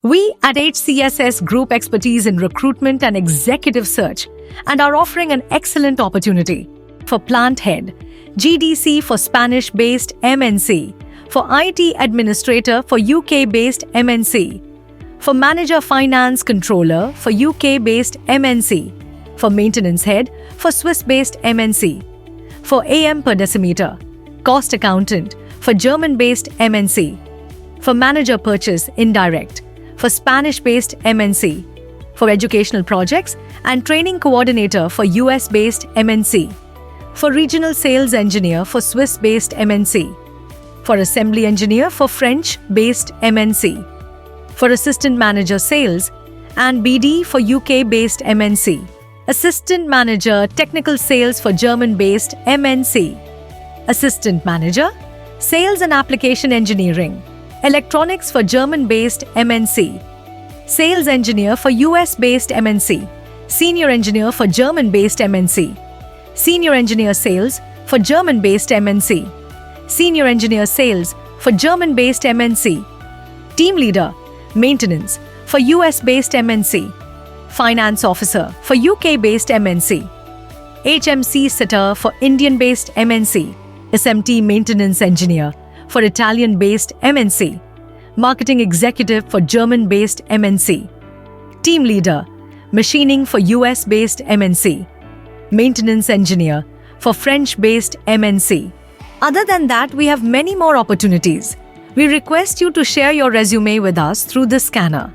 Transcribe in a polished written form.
We at HCSS Group expertise in recruitment and executive search and are offering an excellent opportunity for plant head, GDC for Spanish-based MNC, for IT administrator for UK-based MNC, for manager finance controller for UK-based MNC, for maintenance head for Swiss-based MNC, for AM per decimeter, cost accountant for German-based MNC, for manager purchase indirect for Spanish-based MNC, for educational projects and training coordinator for US-based MNC, for regional sales engineer for Swiss-based MNC, for assembly engineer for French-based MNC, for assistant manager sales and BD for UK-based MNC, assistant manager technical sales for German-based MNC, assistant manager, sales and application engineering, electronics for German-based MNC, sales engineer for US-based MNC, senior engineer for German-based MNC, senior engineer sales for German-based MNC, senior engineer sales for German-based MNC, team leader, maintenance for US-based MNC, finance officer for UK-based MNC, HMC sitter for Indian-based MNC, SMT maintenance engineer for Italian-based MNC, marketing executive for German-based MNC, team leader, machining for US-based MNC, maintenance engineer for French-based MNC. Other than that, we have many more opportunities. We request you to share your resume with us through the scanner.